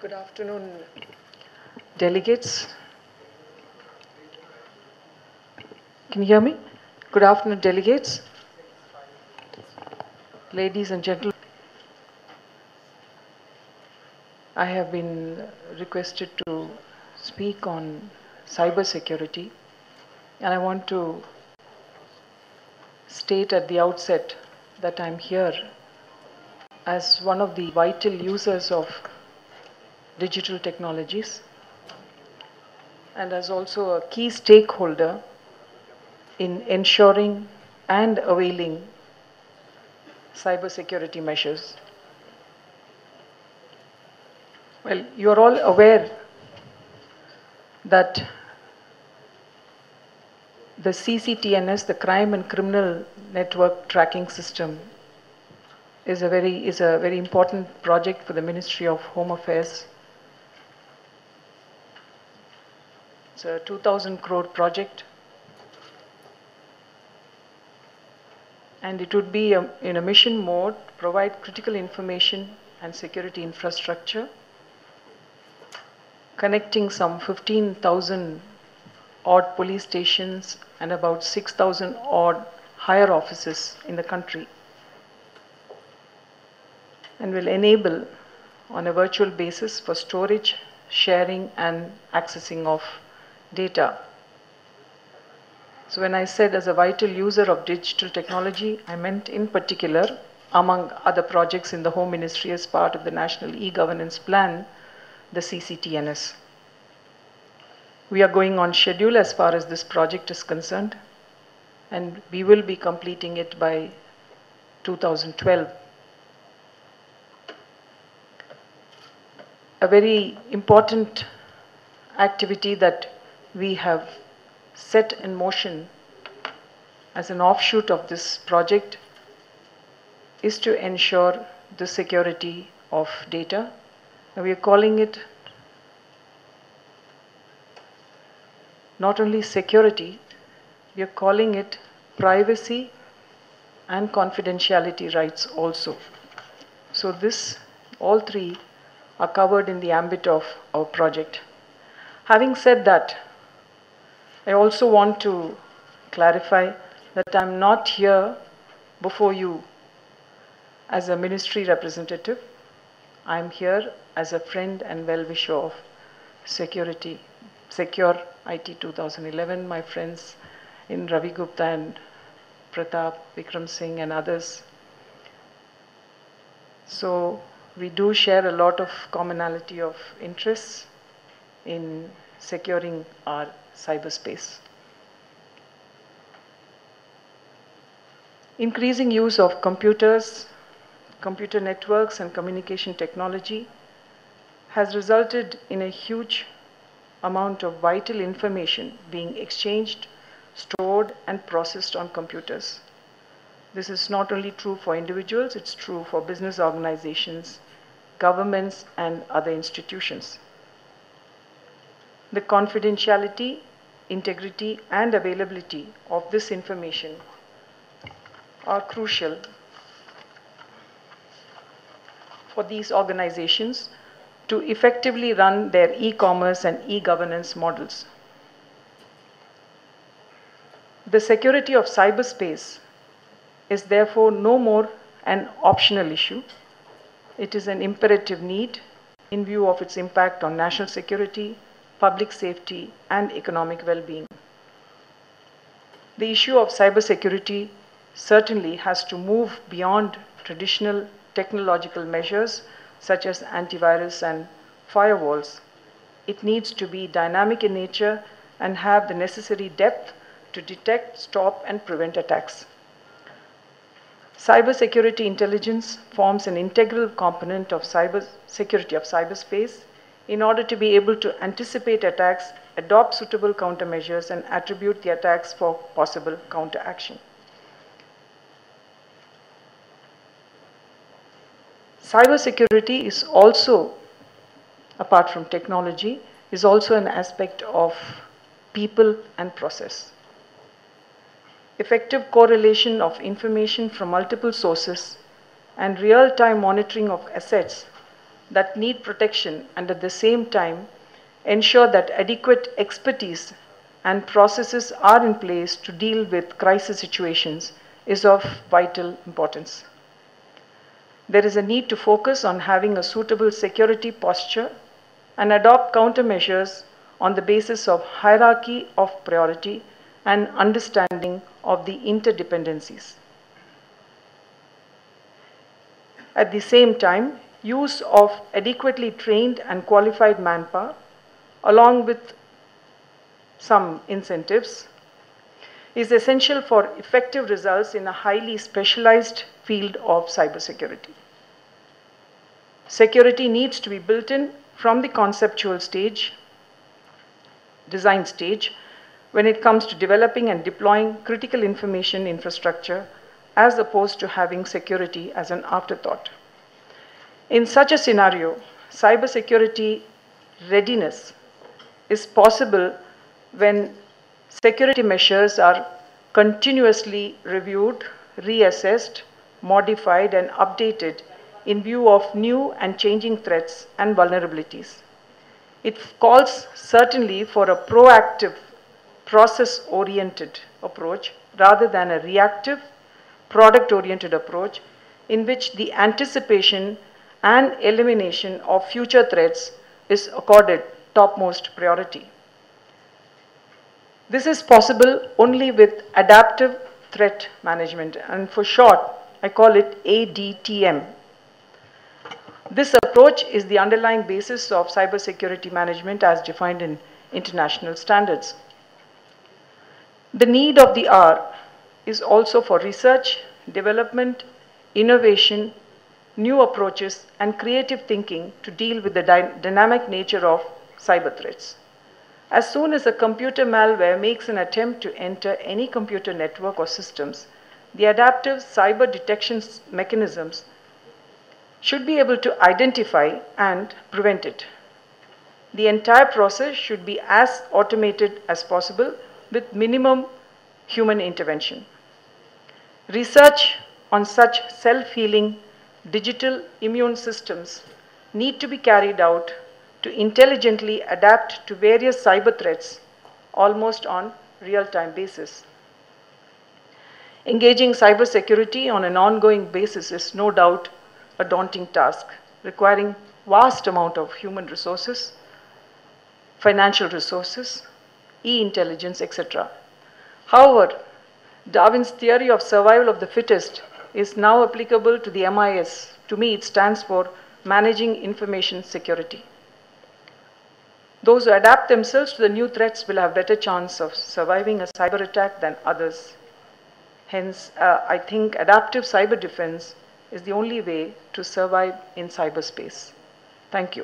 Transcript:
Good afternoon, delegates. Can you hear me? Good afternoon, delegates, ladies and gentlemen. I have been requested to speak on cybersecurity, and I want to state at the outset that I'm here as one of the vital users of digital technologies and as also a key stakeholder in ensuring and availing cybersecurity measures. Well, you are all aware that the CCTNS, the Crime and Criminal Network Tracking System, is a very important project for the Ministry of Home Affairs. It's a 2,000 crore project, and it would be in a mission mode, provide critical information and security infrastructure, connecting some 15,000 odd police stations and about 6,000 odd higher offices in the country, and will enable on a virtual basis for storage, sharing and accessing of data. So when I said as a vital user of digital technology, I meant in particular, among other projects in the Home Ministry as part of the National E-Governance Plan, the CCTNS. We are going on schedule as far as this project is concerned, and we will be completing it by 2012. A very important activity that we have set in motion as an offshoot of this project is to ensure the security of data. And we are calling it not only security, we are calling it privacy and confidentiality rights also. So all three are covered in the ambit of our project. Having said that, I also want to clarify that I'm not here before you as a ministry representative. I'm here as a friend and well-wisher of security, Secure IT 2011, my friends in Ravi Gupta and Pratap, Vikram Singh and others. So we do share a lot of commonality of interests in securing our cyberspace. Increasing use of computers, computer networks and communication technology has resulted in a huge amount of vital information being exchanged, stored and processed on computers. This is not only true for individuals, it's true for business organizations, governments and other institutions. The confidentiality, integrity and availability of this information are crucial for these organizations to effectively run their e-commerce and e-governance models. The security of cyberspace is therefore no more an optional issue. It is an imperative need in view of its impact on national security, public safety and economic well-being. The issue of cybersecurity certainly has to move beyond traditional technological measures such as antivirus and firewalls. It needs to be dynamic in nature and have the necessary depth to detect, stop and prevent attacks. Cybersecurity intelligence forms an integral component of cybersecurity of cyberspace in order to be able to anticipate attacks, adopt suitable countermeasures and attribute the attacks for possible counteraction. Cybersecurity is also, apart from technology, is also an aspect of people and process. Effective correlation of information from multiple sources and real-time monitoring of assets that need protection and at the same time ensure that adequate expertise and processes are in place to deal with crisis situations is of vital importance. There is a need to focus on having a suitable security posture and adopt countermeasures on the basis of hierarchy of priority and understanding of the interdependencies. At the same time, use of adequately trained and qualified manpower, along with some incentives, is essential for effective results in a highly specialized field of cybersecurity. Security needs to be built in from the conceptual stage, design stage, when it comes to developing and deploying critical information infrastructure, as opposed to having security as an afterthought. In such a scenario, cybersecurity readiness is possible when security measures are continuously reviewed, reassessed, modified, and updated in view of new and changing threats and vulnerabilities. It calls certainly for a proactive, process-oriented approach rather than a reactive, product-oriented approach in which the anticipation and elimination of future threats is accorded topmost priority. This is possible only with adaptive threat management, and for short, I call it ADTM. This approach is the underlying basis of cybersecurity management as defined in international standards. The need of the hour is also for research, development, innovation, new approaches, and creative thinking to deal with the dynamic nature of cyber threats. As soon as a computer malware makes an attempt to enter any computer network or systems, the adaptive cyber detection mechanisms should be able to identify and prevent it. The entire process should be as automated as possible with minimum human intervention. Research on such self-healing digital immune systems need to be carried out to intelligently adapt to various cyber threats almost on real-time basis. Engaging cybersecurity on an ongoing basis is no doubt a daunting task, requiring vast amount of human resources, financial resources, e-intelligence, etc. However, Darwin's theory of survival of the fittest is now applicable to the MIS. To me, it stands for Managing Information Security. Those who adapt themselves to the new threats will have better chance of surviving a cyber attack than others. Hence, I think adaptive cyber defense is the only way to survive in cyberspace. Thank you.